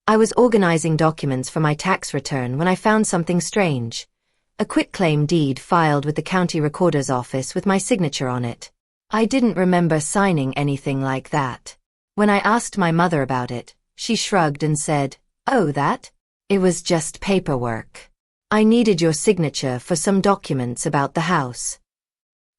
I was organizing documents for my tax return when I found something strange. A quitclaim deed filed with the county recorder's office with my signature on it. I didn't remember signing anything like that. When I asked my mother about it, she shrugged and said, "Oh, that? It was just paperwork. I needed your signature for some documents about the house."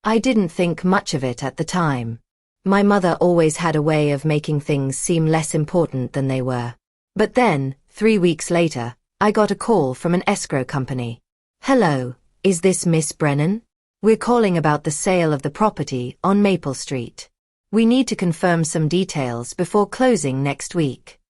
I didn't think much of it at the time. My mother always had a way of making things seem less important than they were. But then, 3 weeks later, I got a call from an escrow company. "Hello, is this Miss Brennan? We're calling about the sale of the property on Maple Street. We need to confirm some details before closing next week."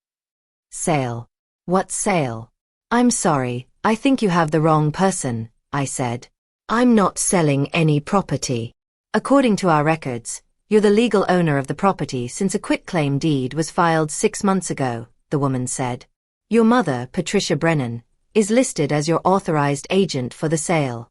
"Sale? What sale?" "I'm sorry, I think you have the wrong person," I said. "I'm not selling any property. According to our records, you're the legal owner of the property since a quitclaim deed was filed 6 months ago," the woman said. "Your mother, Patricia Brennan, is listed as your authorized agent for the sale."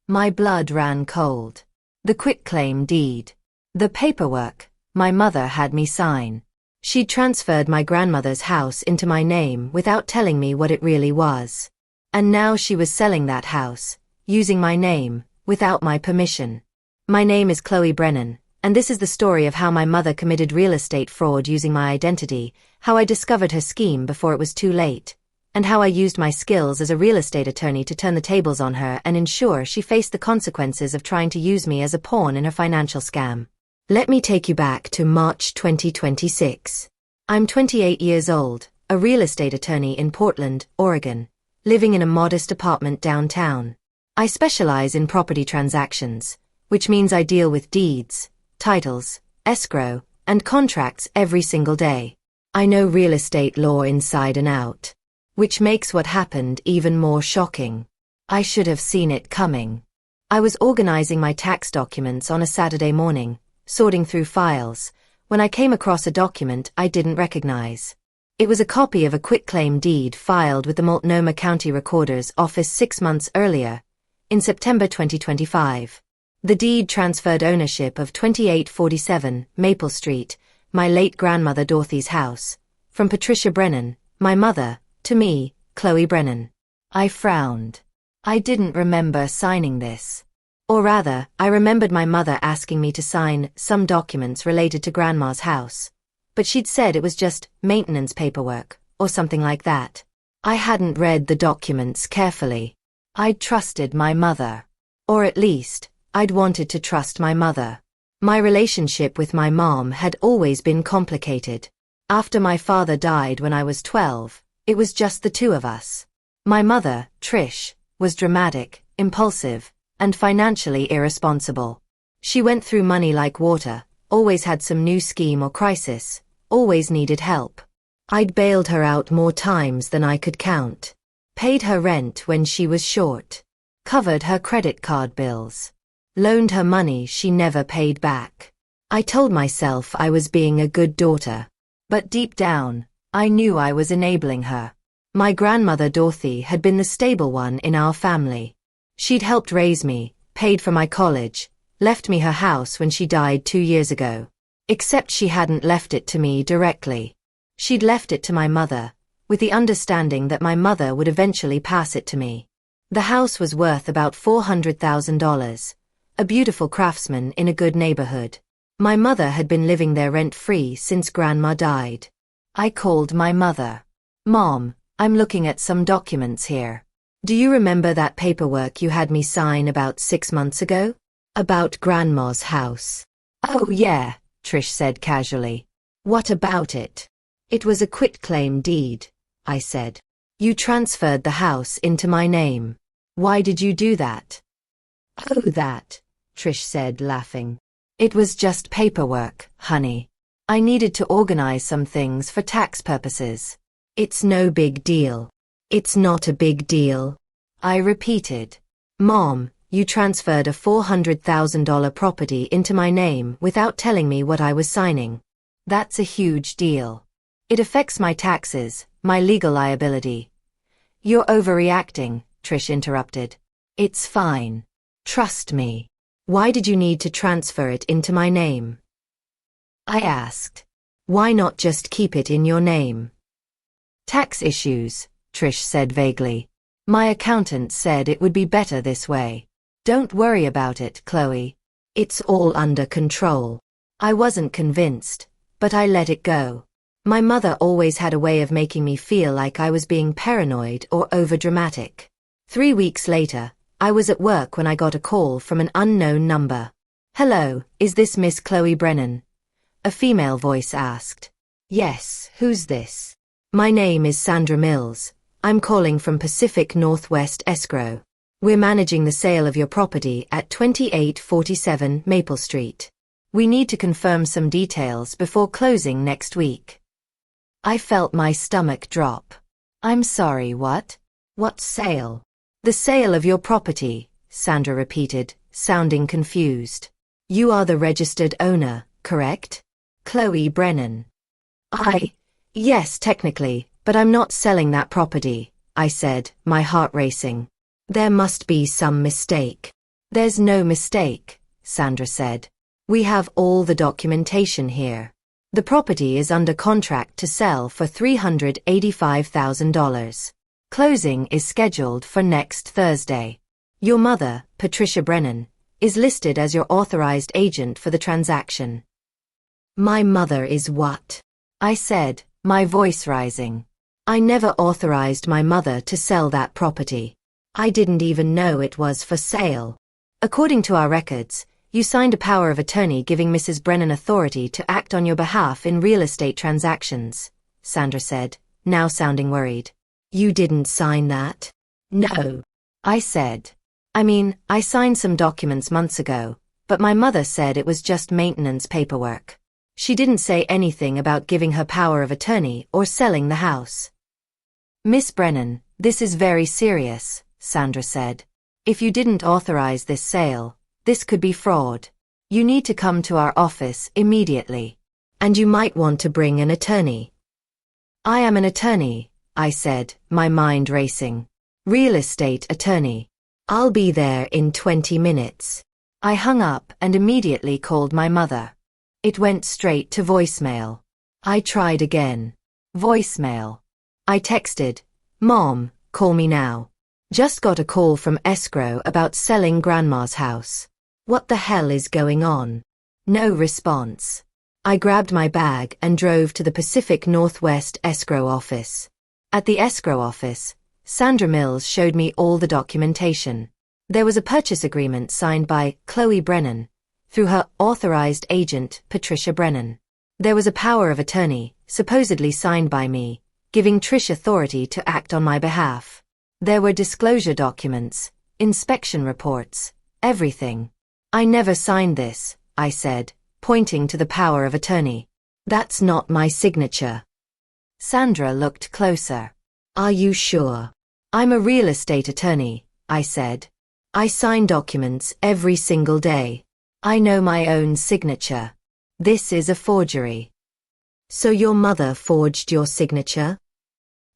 My blood ran cold. The quitclaim deed. The paperwork my mother had me sign. She'd transferred my grandmother's house into my name without telling me what it really was. And now she was selling that house, using my name, without my permission. My name is Chloe Brennan, and this is the story of how my mother committed real estate fraud using my identity, how I discovered her scheme before it was too late, and how I used my skills as a real estate attorney to turn the tables on her and ensure she faced the consequences of trying to use me as a pawn in her financial scam. Let me take you back to March 2026. I'm 28 years old, a real estate attorney in Portland, Oregon, living in a modest apartment downtown. I specialize in property transactions, which means I deal with deeds, titles, escrow, and contracts every single day. I know real estate law inside and out, which makes what happened even more shocking. I should have seen it coming. I was organizing my tax documents on a Saturday morning, sorting through files, when I came across a document I didn't recognize. It was a copy of a quitclaim deed filed with the Multnomah County Recorder's Office 6 months earlier, in September 2025. The deed transferred ownership of 2847 Maple Street, my late grandmother Dorothy's house, from Patricia Brennan, my mother, to me, Chloe Brennan. I frowned. I didn't remember signing this. Or rather, I remembered my mother asking me to sign some documents related to Grandma's house, but she'd said it was just maintenance paperwork, or something like that. I hadn't read the documents carefully. I'd trusted my mother. Or at least, I'd wanted to trust my mother. My relationship with my mom had always been complicated. After my father died when I was 12, it was just the two of us. My mother, Trish, was dramatic, impulsive, and financially irresponsible. She went through money like water, always had some new scheme or crisis, always needed help. I'd bailed her out more times than I could count. Paid her rent when she was short. Covered her credit card bills. Loaned her money she never paid back. I told myself I was being a good daughter. But deep down, I knew I was enabling her. My grandmother Dorothy had been the stable one in our family. She'd helped raise me, paid for my college, left me her house when she died 2 years ago. Except she hadn't left it to me directly. She'd left it to my mother, with the understanding that my mother would eventually pass it to me. The house was worth about $400,000, a beautiful craftsman in a good neighborhood. My mother had been living there rent-free since Grandma died. I called my mother. "Mom, I'm looking at some documents here. Do you remember that paperwork you had me sign about 6 months ago? About Grandma's house?" "Oh yeah," Trish said casually. "What about it?" "It was a quitclaim deed," I said. "You transferred the house into my name. Why did you do that?" "Oh that," Trish said laughing. "It was just paperwork, honey. I needed to organize some things for tax purposes. It's no big deal." "It's not a big deal," I repeated. "Mom, you transferred a $400,000 property into my name without telling me what I was signing. That's a huge deal. It affects my taxes, my legal liability." "You're overreacting," Trish interrupted. "It's fine. Trust me. Why did you need to transfer it into my name?" I asked. "Why not just keep it in your name?" Tax issues, Trish said vaguely. My accountant said it would be better this way. Don't worry about it, Chloe. It's all under control. I wasn't convinced, but I let it go. My mother always had a way of making me feel like I was being paranoid or overdramatic. 3 weeks later, I was at work when I got a call from an unknown number. Hello, is this Miss Chloe Brennan? A female voice asked. Yes, who's this? My name is Sandra Mills. I'm calling from Pacific Northwest Escrow. We're managing the sale of your property at 2847 Maple Street. We need to confirm some details before closing next week. I felt my stomach drop. I'm sorry, what? What sale? The sale of your property, Sandra repeated, sounding confused. You are the registered owner, correct? Chloe Brennan. Yes, technically, but I'm not selling that property, I said, my heart racing. There must be some mistake. There's no mistake, Sandra said. We have all the documentation here. The property is under contract to sell for $385,000. Closing is scheduled for next Thursday. Your mother, Patricia Brennan, is listed as your authorized agent for the transaction. My mother is what? I said, my voice rising. I never authorized my mother to sell that property. I didn't even know it was for sale. According to our records, you signed a power of attorney giving Mrs. Brennan authority to act on your behalf in real estate transactions, Sandra said, now sounding worried. You didn't sign that? No. I said. I signed some documents months ago, but my mother said it was just maintenance paperwork. She didn't say anything about giving her power of attorney or selling the house. Miss Brennan, this is very serious, Sandra said. If you didn't authorize this sale, this could be fraud. You need to come to our office immediately. And you might want to bring an attorney. I am an attorney, I said, my mind racing. Real estate attorney. I'll be there in 20 minutes. I hung up and immediately called my mother. It went straight to voicemail. I tried again. Voicemail. I texted, Mom, call me now. Just got a call from escrow about selling Grandma's house. What the hell is going on? No response. I grabbed my bag and drove to the Pacific Northwest escrow office. At the escrow office, Sandra Mills showed me all the documentation. There was a purchase agreement signed by Chloe Brennan, through her authorized agent, Patricia Brennan. There was a power of attorney, supposedly signed by me, giving Trish authority to act on my behalf. There were disclosure documents, inspection reports, everything. I never signed this, I said, pointing to the power of attorney. That's not my signature. Sandra looked closer. Are you sure? I'm a real estate attorney, I said. I sign documents every single day. I know my own signature. This is a forgery. So your mother forged your signature?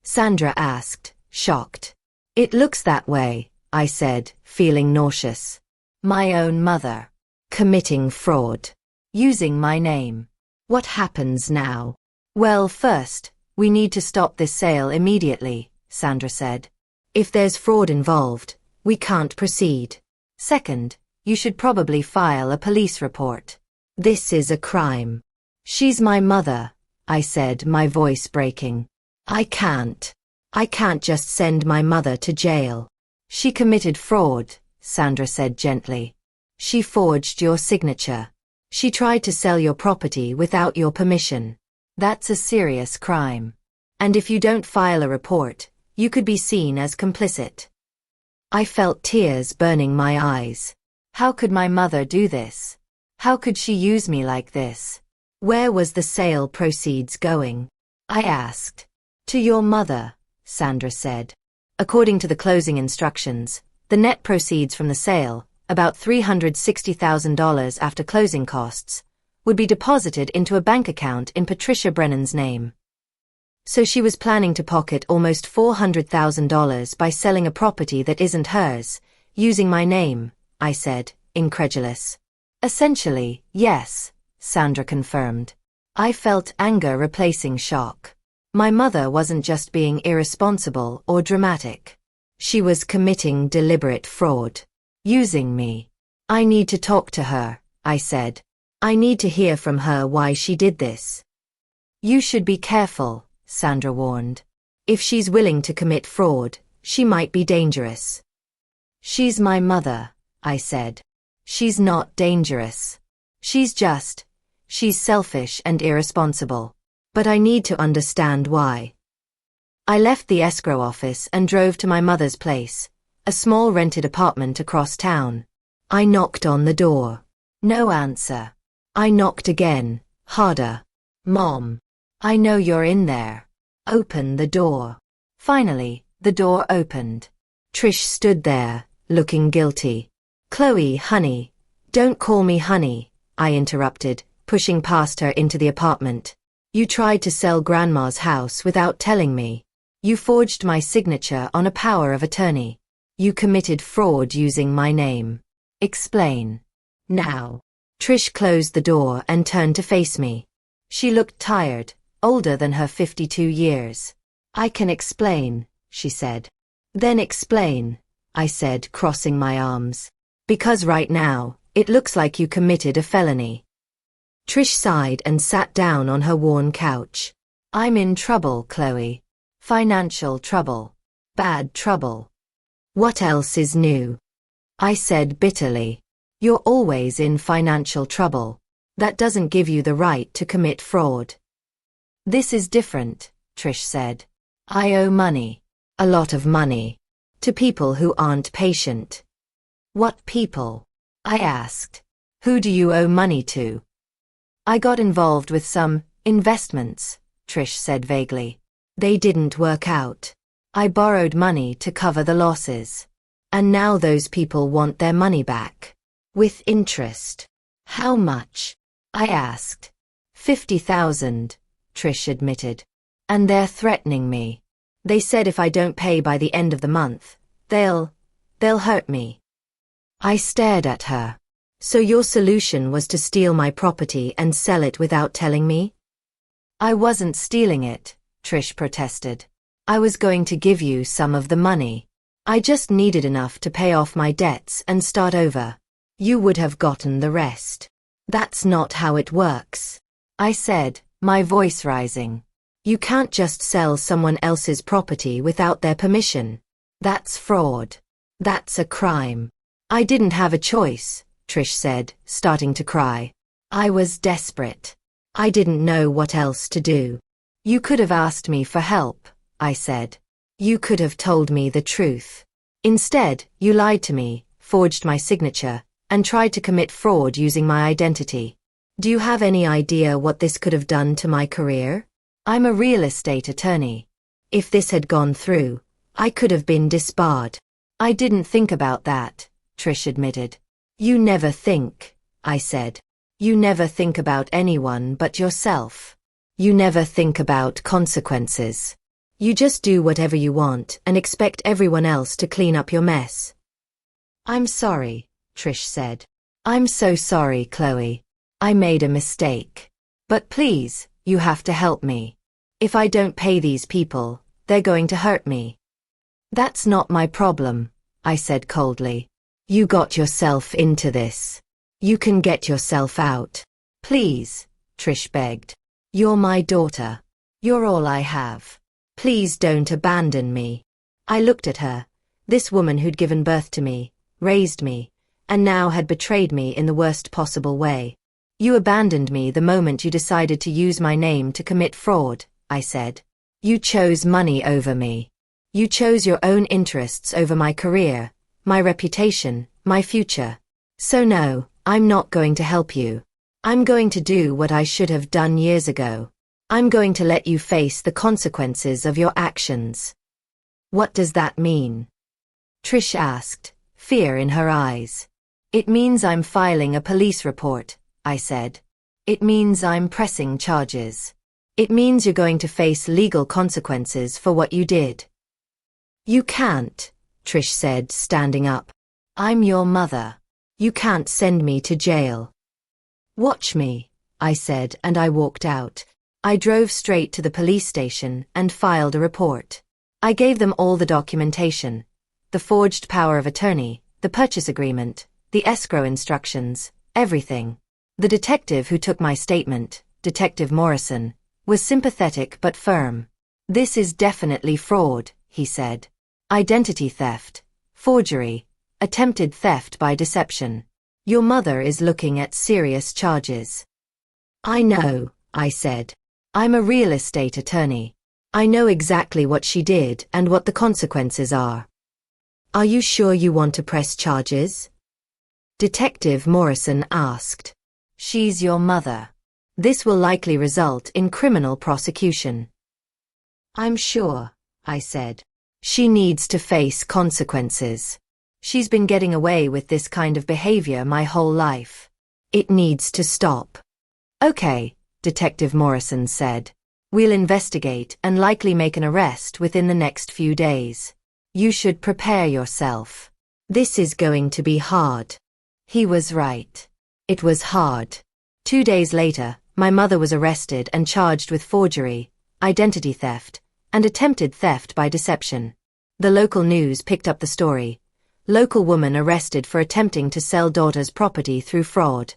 Sandra asked, shocked. It looks that way, I said, feeling nauseous. My own mother. Committing fraud. Using my name. What happens now? Well, first, we need to stop this sale immediately, Sandra said. If there's fraud involved, we can't proceed. Second, you should probably file a police report. This is a crime. She's my mother, I said, my voice breaking. I can't just send my mother to jail. She committed fraud, Sandra said gently. She forged your signature. She tried to sell your property without your permission. That's a serious crime. And if you don't file a report, you could be seen as complicit. I felt tears burning my eyes. How could my mother do this? How could she use me like this? Where was the sale proceeds going? I asked. To your mother, Sandra said. According to the closing instructions, the net proceeds from the sale, about $360,000 after closing costs, would be deposited into a bank account in Patricia Brennan's name. So she was planning to pocket almost $400,000 by selling a property that isn't hers, using my name, I said, incredulous. Essentially, yes, Sandra confirmed. I felt anger replacing shock. My mother wasn't just being irresponsible or dramatic. She was committing deliberate fraud. Using me. I need to talk to her, I said. I need to hear from her why she did this. You should be careful, Sandra warned. If she's willing to commit fraud, she might be dangerous. She's my mother, I said. She's not dangerous. She's selfish and irresponsible. But I need to understand why. I left the escrow office and drove to my mother's place, a small rented apartment across town. I knocked on the door. No answer. I knocked again, harder. Mom. I know you're in there. Open the door. Finally, the door opened. Trish stood there, looking guilty. Chloe, honey. Don't call me honey, I interrupted, pushing past her into the apartment. You tried to sell Grandma's house without telling me. You forged my signature on a power of attorney. You committed fraud using my name. Explain. Now. Trish closed the door and turned to face me. She looked tired, older than her 52 years. I can explain, she said. Then explain, I said, crossing my arms. Because right now, it looks like you committed a felony. Trish sighed and sat down on her worn couch. I'm in trouble, Chloe. Financial trouble. Bad trouble. What else is new? I said bitterly. You're always in financial trouble. That doesn't give you the right to commit fraud. This is different, Trish said. I owe money. A lot of money. To people who aren't patient. What people? I asked. Who do you owe money to? I got involved with some investments, Trish said vaguely. They didn't work out. I borrowed money to cover the losses. And now those people want their money back. With interest. How much? I asked. 50,000, Trish admitted. And they're threatening me. They said if I don't pay by the end of the month, they'll hurt me. I stared at her. So your solution was to steal my property and sell it without telling me? I wasn't stealing it, Trish protested. I was going to give you some of the money. I just needed enough to pay off my debts and start over. You would have gotten the rest. That's not how it works, I said, my voice rising. You can't just sell someone else's property without their permission. That's fraud. That's a crime. I didn't have a choice, Trish said, starting to cry. I was desperate. I didn't know what else to do. You could have asked me for help, I said. You could have told me the truth. Instead, you lied to me, forged my signature, and tried to commit fraud using my identity. Do you have any idea what this could have done to my career? I'm a real estate attorney. If this had gone through, I could have been disbarred. I didn't think about that, Trish admitted. You never think, I said. You never think about anyone but yourself. You never think about consequences. You just do whatever you want and expect everyone else to clean up your mess. I'm sorry, Trish said. I'm so sorry, Chloe. I made a mistake. But please, you have to help me. If I don't pay these people, they're going to hurt me. That's not my problem, I said coldly. You got yourself into this. You can get yourself out. Please, Trish begged. You're my daughter. You're all I have. Please don't abandon me. I looked at her, this woman who'd given birth to me, raised me, and now had betrayed me in the worst possible way. You abandoned me the moment you decided to use my name to commit fraud, I said. You chose money over me. You chose your own interests over my career, my reputation, my future. So no, I'm not going to help you. I'm going to do what I should have done years ago. I'm going to let you face the consequences of your actions. What does that mean? Trish asked, fear in her eyes. It means I'm filing a police report, I said. It means I'm pressing charges. It means you're going to face legal consequences for what you did. You can't, Trish said, standing up. I'm your mother. You can't send me to jail. Watch me, I said, and I walked out. I drove straight to the police station and filed a report. I gave them all the documentation: the forged power of attorney, the purchase agreement, the escrow instructions, everything. The detective who took my statement, Detective Morrison, was sympathetic but firm. "This is definitely fraud," he said. "Identity theft, forgery, attempted theft by deception. Your mother is looking at serious charges." "I know," I said. "I'm a real estate attorney. I know exactly what she did and what the consequences are." "Are you sure you want to press charges?" Detective Morrison asked. "She's your mother. This will likely result in criminal prosecution." "I'm sure," I said. "She needs to face consequences. She's been getting away with this kind of behavior my whole life. It needs to stop." "Okay," Detective Morrison said. "We'll investigate and likely make an arrest within the next few days. You should prepare yourself. This is going to be hard." He was right. It was hard. 2 days later, my mother was arrested and charged with forgery, identity theft, and attempted theft by deception. The local news picked up the story. Local woman arrested for attempting to sell daughter's property through fraud.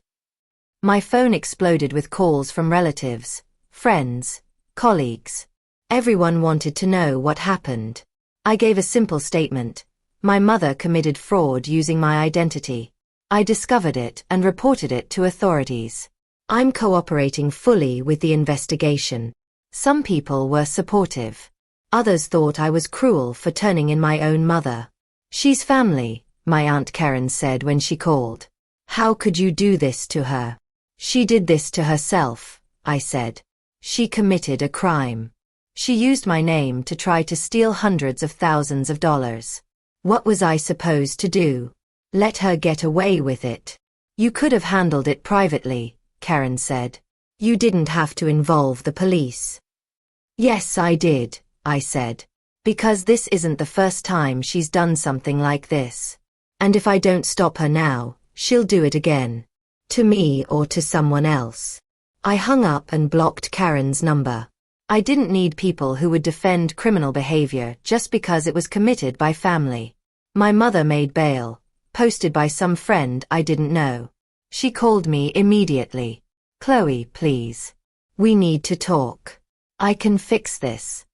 My phone exploded with calls from relatives, friends, colleagues. Everyone wanted to know what happened. I gave a simple statement: my mother committed fraud using my identity. I discovered it and reported it to authorities. I'm cooperating fully with the investigation. Some people were supportive. Others thought I was cruel for turning in my own mother. "She's family," my Aunt Karen said when she called. "How could you do this to her?" "She did this to herself," I said. "She committed a crime. She used my name to try to steal hundreds of thousands of dollars. What was I supposed to do? Let her get away with it?" "You could have handled it privately," Karen said. "You didn't have to involve the police." "Yes, I did," I said. "Because this isn't the first time she's done something like this. And if I don't stop her now, she'll do it again. To me or to someone else." I hung up and blocked Karen's number. I didn't need people who would defend criminal behavior just because it was committed by family. My mother made bail, posted by some friend I didn't know. She called me immediately. "Chloe, please. We need to talk. I can fix this."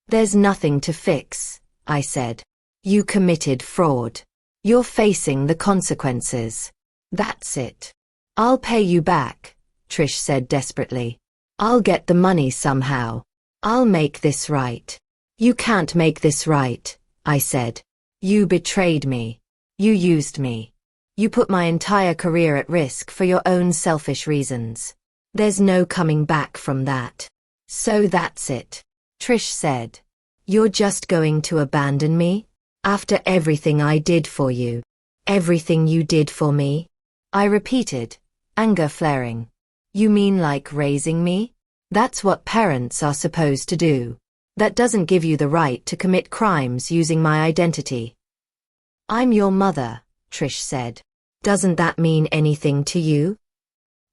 "There's nothing to fix," I said. "You committed fraud. You're facing the consequences. That's it." "I'll pay you back," Trish said desperately. "I'll get the money somehow. I'll make this right." "You can't make this right," I said. "You betrayed me. You used me. You put my entire career at risk for your own selfish reasons. There's no coming back from that." "So that's it," Trish said. "You're just going to abandon me? After everything I did for you? Everything you did for me?" I repeated, anger flaring. "You mean like raising me? That's what parents are supposed to do. That doesn't give you the right to commit crimes using my identity." "I'm your mother," Trish said. "Doesn't that mean anything to you?"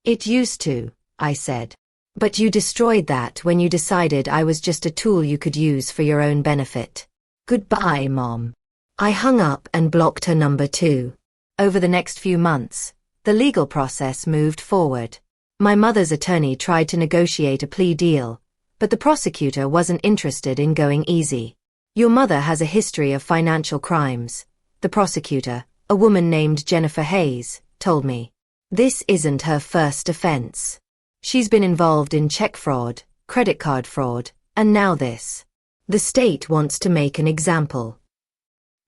"It used to," I said. "But you destroyed that when you decided I was just a tool you could use for your own benefit. Goodbye, Mom." I hung up and blocked her number too. Over the next few months, the legal process moved forward. My mother's attorney tried to negotiate a plea deal, but the prosecutor wasn't interested in going easy. "Your mother has a history of financial crimes," the prosecutor, a woman named Jennifer Hayes, told me. "This isn't her first offense. She's been involved in check fraud, credit card fraud, and now this. The state wants to make an example."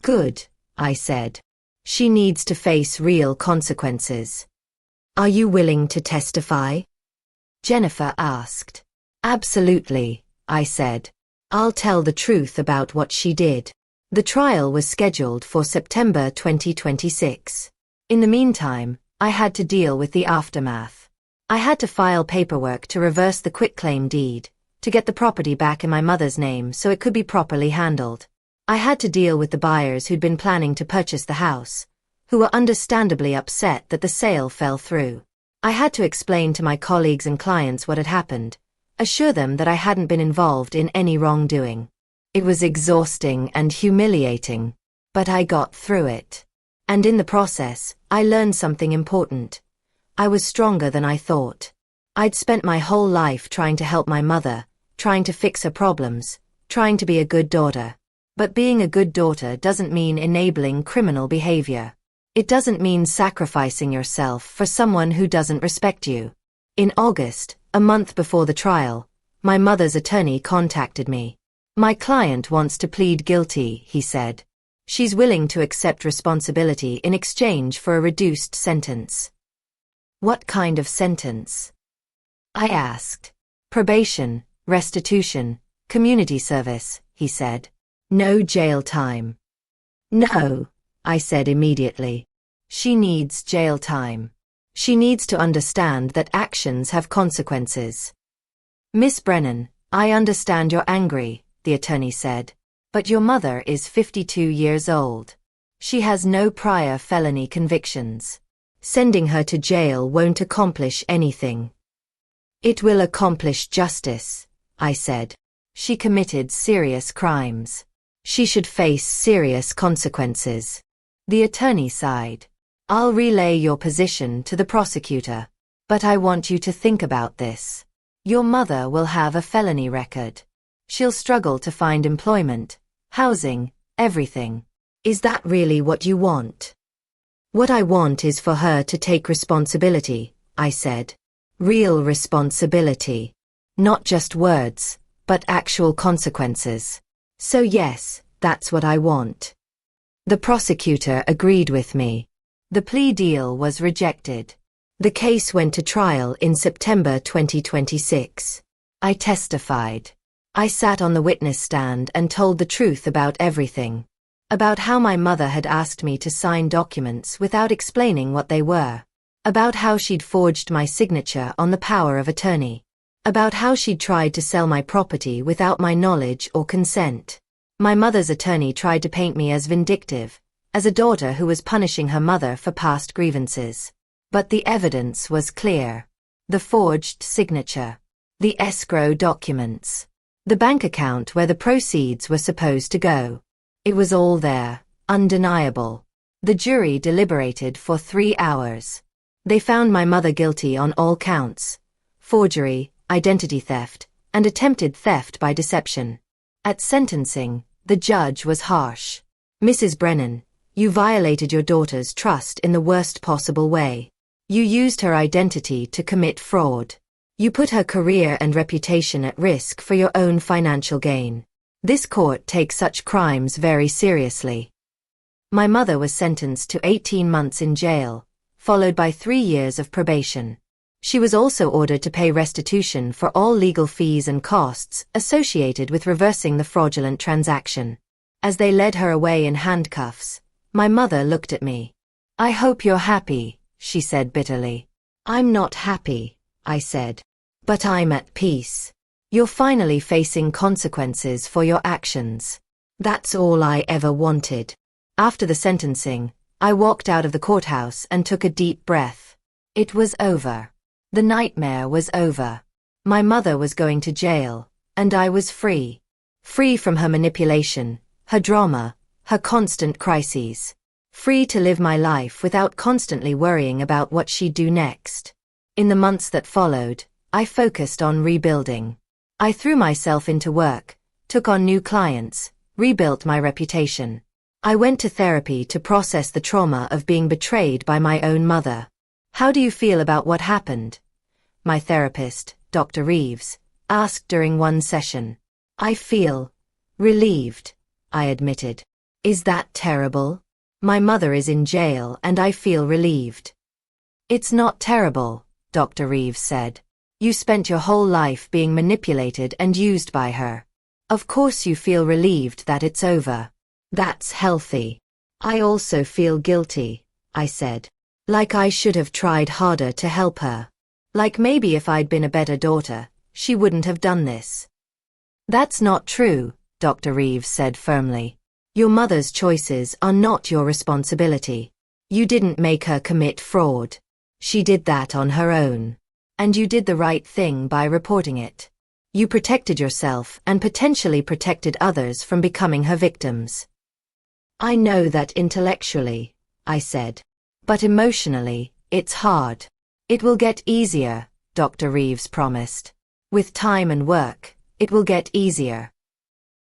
"Good," I said. "She needs to face real consequences. Are you willing to testify?" Jennifer asked. "Absolutely," I said. "I'll tell the truth about what she did." The trial was scheduled for September 2026. In the meantime, I had to deal with the aftermath. I had to file paperwork to reverse the quitclaim deed, to get the property back in my mother's name so it could be properly handled. I had to deal with the buyers who'd been planning to purchase the house, who were understandably upset that the sale fell through. I had to explain to my colleagues and clients what had happened, assure them that I hadn't been involved in any wrongdoing. It was exhausting and humiliating, but I got through it. And in the process, I learned something important. I was stronger than I thought. I'd spent my whole life trying to help my mother, trying to fix her problems, trying to be a good daughter. But being a good daughter doesn't mean enabling criminal behavior. It doesn't mean sacrificing yourself for someone who doesn't respect you. In August, a month before the trial, my mother's attorney contacted me. My client wants to plead guilty, he said. She's willing to accept responsibility in exchange for a reduced sentence. What kind of sentence? I asked. Probation, restitution, community service, he said. No jail time. No, I said immediately. She needs jail time. She needs to understand that actions have consequences. Miss Brennan, I understand you're angry, the attorney said. But your mother is 52 years old. She has no prior felony convictions. Sending her to jail won't accomplish anything. It will accomplish justice, I said. She committed serious crimes. She should face serious consequences. The attorney sighed. I'll relay your position to the prosecutor. But I want you to think about this. Your mother will have a felony record. She'll struggle to find employment, housing, everything. Is that really what you want? What I want is for her to take responsibility, I said. Real responsibility. Not just words, but actual consequences. So yes, that's what I want. The prosecutor agreed with me. The plea deal was rejected. The case went to trial in September 2026. I testified. I sat on the witness stand and told the truth about everything. About how my mother had asked me to sign documents without explaining what they were. About how she'd forged my signature on the power of attorney. About how she'd tried to sell my property without my knowledge or consent. My mother's attorney tried to paint me as vindictive, as a daughter who was punishing her mother for past grievances. But the evidence was clear. The forged signature. The escrow documents. The bank account where the proceeds were supposed to go. It was all there, undeniable. The jury deliberated for 3 hours. They found my mother guilty on all counts: forgery, identity theft, and attempted theft by deception. At sentencing, the judge was harsh. Mrs. Brennan, you violated your daughter's trust in the worst possible way. You used her identity to commit fraud. You put her career and reputation at risk for your own financial gain. This court takes such crimes very seriously. My mother was sentenced to 18 months in jail, followed by 3 years of probation. She was also ordered to pay restitution for all legal fees and costs associated with reversing the fraudulent transaction. As they led her away in handcuffs, my mother looked at me. I hope you're happy, she said bitterly. I'm not happy, I said. But I'm at peace. You're finally facing consequences for your actions. That's all I ever wanted. After the sentencing, I walked out of the courthouse and took a deep breath. It was over. The nightmare was over. My mother was going to jail, and I was free. Free from her manipulation, her drama, her constant crises. Free to live my life without constantly worrying about what she'd do next. In the months that followed, I focused on rebuilding. I threw myself into work, took on new clients, rebuilt my reputation. I went to therapy to process the trauma of being betrayed by my own mother. How do you feel about what happened? My therapist, Dr. Reeves, asked during one session. I feel relieved, I admitted. Is that terrible? My mother is in jail and I feel relieved. It's not terrible, Dr. Reeves said. You spent your whole life being manipulated and used by her. Of course you feel relieved that it's over. That's healthy. I also feel guilty, I said. Like I should have tried harder to help her. Like maybe if I'd been a better daughter, she wouldn't have done this. That's not true, Dr. Reeves said firmly. Your mother's choices are not your responsibility. You didn't make her commit fraud. She did that on her own. And you did the right thing by reporting it. You protected yourself and potentially protected others from becoming her victims. I know that intellectually, I said. But emotionally, it's hard. It will get easier, Dr. Reeves promised. With time and work, it will get easier.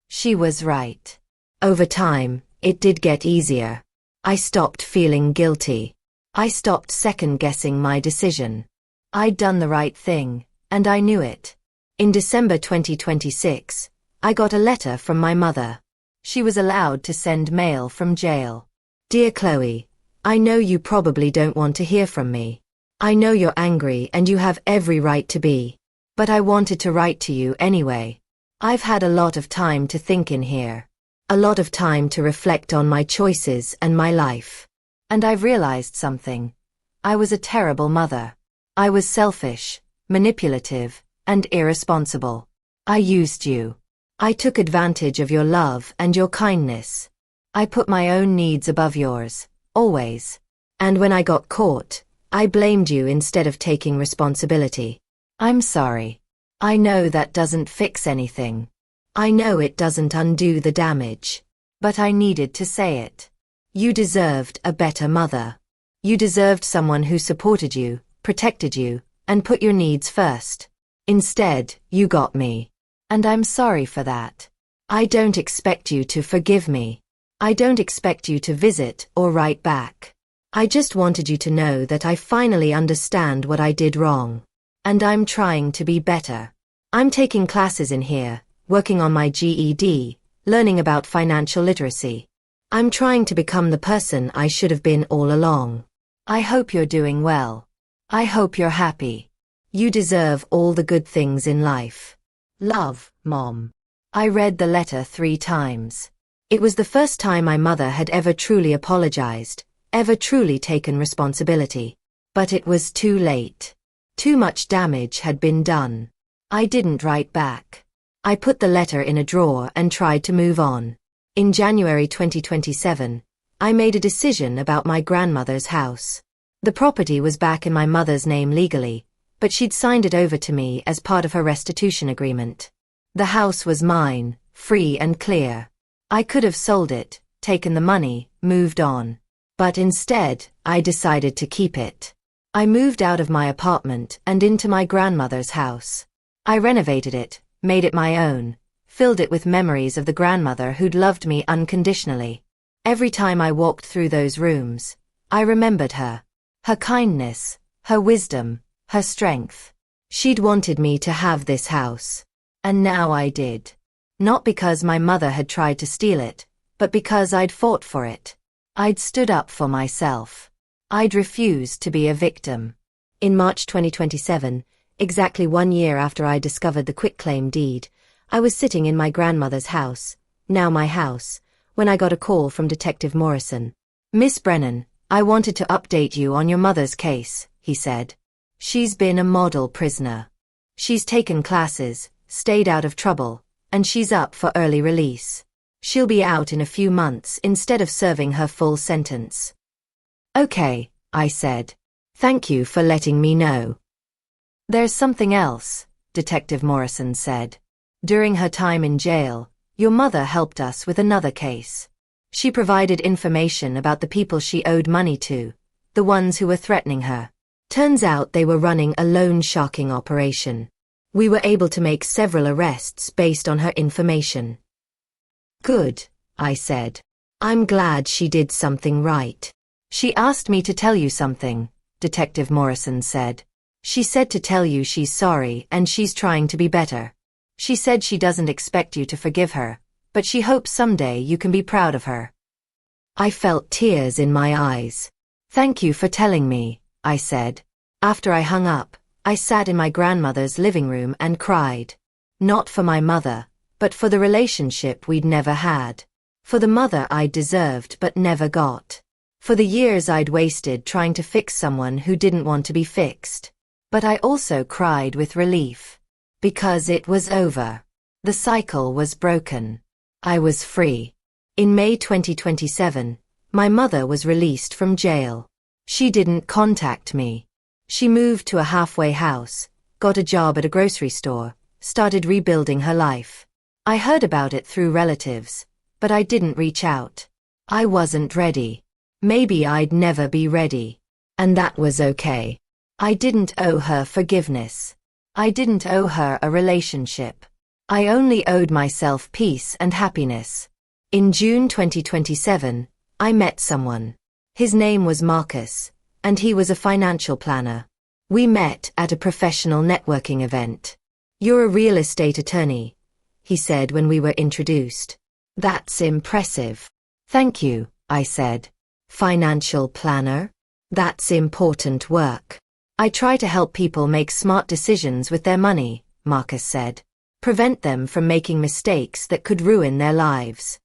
She was right. Over time, it did get easier. I stopped feeling guilty. I stopped second-guessing my decision. I'd done the right thing, and I knew it. In December 2026, I got a letter from my mother. She was allowed to send mail from jail. Dear Chloe, I know you probably don't want to hear from me. I know you're angry and you have every right to be. But I wanted to write to you anyway. I've had a lot of time to think in here. A lot of time to reflect on my choices and my life. And I've realized something. I was a terrible mother. I was selfish, manipulative, and irresponsible. I used you. I took advantage of your love and your kindness. I put my own needs above yours, always. And when I got caught, I blamed you instead of taking responsibility. I'm sorry. I know that doesn't fix anything. I know it doesn't undo the damage. But I needed to say it. You deserved a better mother. You deserved someone who supported you, protected you, and put your needs first. Instead, you got me. And I'm sorry for that. I don't expect you to forgive me. I don't expect you to visit or write back. I just wanted you to know that I finally understand what I did wrong. And I'm trying to be better. I'm taking classes in here, working on my GED, learning about financial literacy. I'm trying to become the person I should have been all along. I hope you're doing well. I hope you're happy. You deserve all the good things in life. Love, Mom. I read the letter 3 times. It was the first time my mother had ever truly apologized, ever truly taken responsibility. But it was too late. Too much damage had been done. I didn't write back. I put the letter in a drawer and tried to move on. In January 2027, I made a decision about my grandmother's house. The property was back in my mother's name legally, but she'd signed it over to me as part of her restitution agreement. The house was mine, free and clear. I could have sold it, taken the money, moved on. But instead, I decided to keep it. I moved out of my apartment and into my grandmother's house. I renovated it, made it my own, filled it with memories of the grandmother who'd loved me unconditionally. Every time I walked through those rooms, I remembered her. Her kindness, her wisdom, her strength. She'd wanted me to have this house. And now I did. Not because my mother had tried to steal it, but because I'd fought for it. I'd stood up for myself. I'd refused to be a victim. In March 2027, exactly 1 year after I discovered the quitclaim deed, I was sitting in my grandmother's house, now my house, when I got a call from Detective Morrison. Miss Brennan, I wanted to update you on your mother's case, he said. She's been a model prisoner. She's taken classes, stayed out of trouble, and she's up for early release. She'll be out in a few months instead of serving her full sentence. Okay, I said. Thank you for letting me know. There's something else, Detective Morrison said. During her time in jail, your mother helped us with another case. She provided information about the people she owed money to, the ones who were threatening her. Turns out they were running a loan sharking operation. We were able to make several arrests based on her information. Good, I said. I'm glad she did something right. She asked me to tell you something, Detective Morrison said. She said to tell you she's sorry and she's trying to be better. She said she doesn't expect you to forgive her, but she hopes someday you can be proud of her. I felt tears in my eyes. Thank you for telling me, I said. After I hung up, I sat in my grandmother's living room and cried. Not for my mother, but for the relationship we'd never had. For the mother I'd deserved but never got. For the years I'd wasted trying to fix someone who didn't want to be fixed. But I also cried with relief. Because it was over. The cycle was broken. I was free. In May 2027, my mother was released from jail. She didn't contact me. She moved to a halfway house, got a job at a grocery store, started rebuilding her life. I heard about it through relatives, but I didn't reach out. I wasn't ready. Maybe I'd never be ready. And that was okay. I didn't owe her forgiveness. I didn't owe her a relationship. I only owed myself peace and happiness. In June 2027, I met someone. His name was Marcus, and he was a financial planner. We met at a professional networking event. "You're a real estate attorney," he said when we were introduced. "That's impressive." "Thank you," I said. "Financial planner? That's important work." "I try to help people make smart decisions with their money," Marcus said. "Prevent them from making mistakes that could ruin their lives."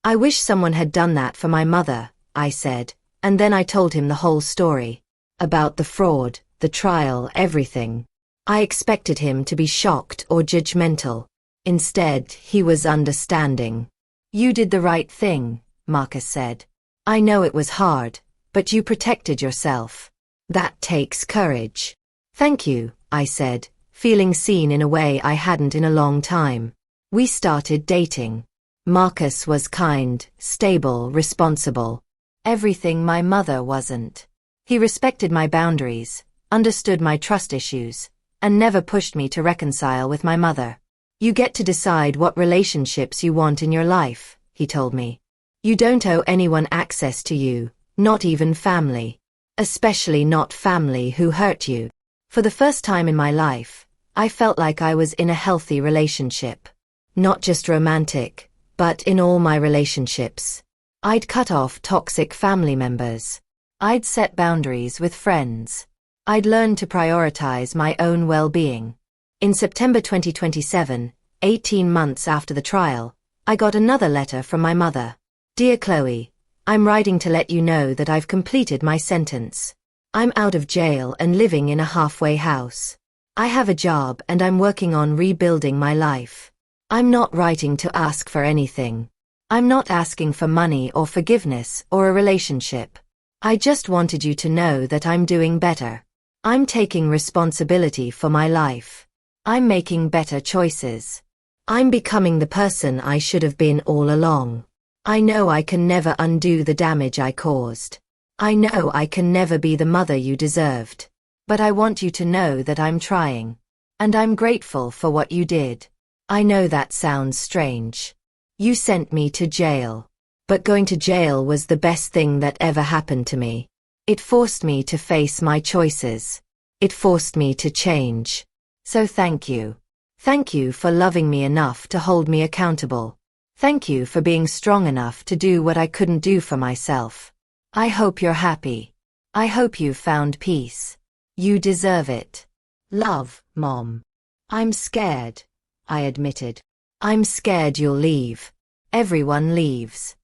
"I wish someone had done that for my mother," I said, and then I told him the whole story. About the fraud, the trial, everything. I expected him to be shocked or judgmental. Instead, he was understanding. "You did the right thing," Marcus said. "I know it was hard, but you protected yourself. That takes courage." "Thank you," I said, feeling seen in a way I hadn't in a long time. We started dating. Marcus was kind, stable, responsible. Everything my mother wasn't. He respected my boundaries, understood my trust issues, and never pushed me to reconcile with my mother. "You get to decide what relationships you want in your life," he told me. "You don't owe anyone access to you, not even family. Especially not family who hurt you." For the first time in my life, I felt like I was in a healthy relationship. Not just romantic, but in all my relationships. I'd cut off toxic family members. I'd set boundaries with friends. I'd learned to prioritize my own well-being. In September 2027, 18 months after the trial, I got another letter from my mother. "Dear Chloe, I'm writing to let you know that I've completed my sentence. I'm out of jail and living in a halfway house. I have a job and I'm working on rebuilding my life. I'm not writing to ask for anything. I'm not asking for money or forgiveness or a relationship. I just wanted you to know that I'm doing better. I'm taking responsibility for my life. I'm making better choices. I'm becoming the person I should have been all along. I know I can never undo the damage I caused. I know I can never be the mother you deserved. But I want you to know that I'm trying. And I'm grateful for what you did. I know that sounds strange. You sent me to jail. But going to jail was the best thing that ever happened to me. It forced me to face my choices. It forced me to change. So thank you. Thank you for loving me enough to hold me accountable. Thank you for being strong enough to do what I couldn't do for myself. I hope you're happy. I hope you found peace. You deserve it. Love, Mom." "I'm scared," I admitted. "I'm scared you'll leave. Everyone leaves."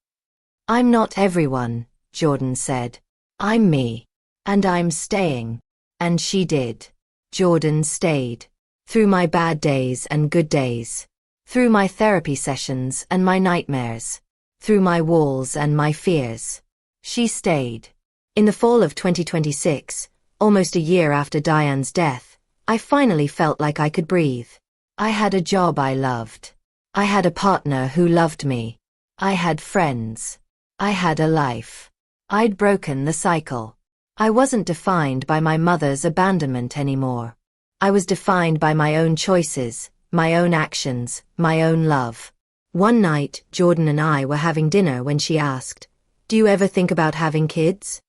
"I'm not everyone," Jordan said. "I'm me. And I'm staying." And she did. Jordan stayed. Through my bad days and good days. Through my therapy sessions and my nightmares. Through my walls and my fears. She stayed. In the fall of 2026, almost a year after Diane's death, I finally felt like I could breathe. I had a job I loved. I had a partner who loved me. I had friends. I had a life. I'd broken the cycle. I wasn't defined by my mother's abandonment anymore. I was defined by my own choices, my own actions, my own love. One night, Jordan and I were having dinner when she asked, "Do you ever think about having kids?"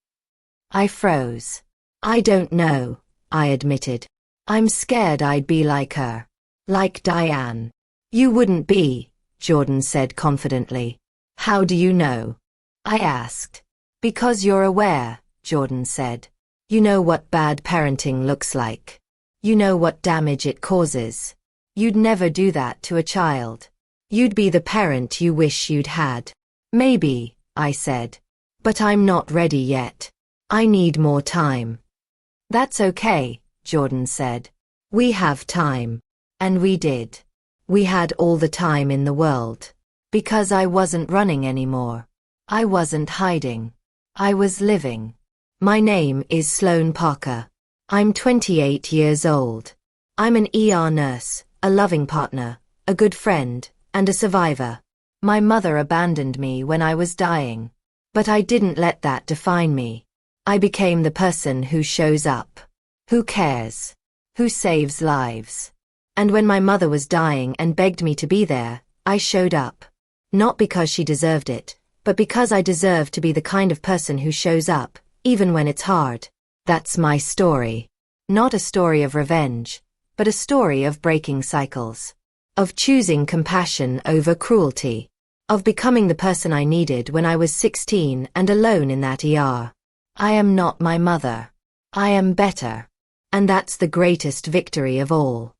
I froze. "I don't know," I admitted. "I'm scared I'd be like her. Like Diane." "You wouldn't be," Jordan said confidently. "How do you know?" I asked. "Because you're aware," Jordan said. "You know what bad parenting looks like. You know what damage it causes. You'd never do that to a child. You'd be the parent you wish you'd had." "Maybe," I said. "But I'm not ready yet. I need more time." "That's okay," Jordan said. "We have time." And we did. We had all the time in the world. Because I wasn't running anymore. I wasn't hiding. I was living. My name is Sloane Parker. I'm 28 years old. I'm an ER nurse, a loving partner, a good friend, and a survivor. My mother abandoned me when I was dying. But I didn't let that define me. I became the person who shows up, who cares, who saves lives. And when my mother was dying and begged me to be there, I showed up. Not because she deserved it, but because I deserve to be the kind of person who shows up, even when it's hard. That's my story. Not a story of revenge, but a story of breaking cycles. Of choosing compassion over cruelty. Of becoming the person I needed when I was 16 and alone in that ER. I am not my mother. I am better. And that's the greatest victory of all.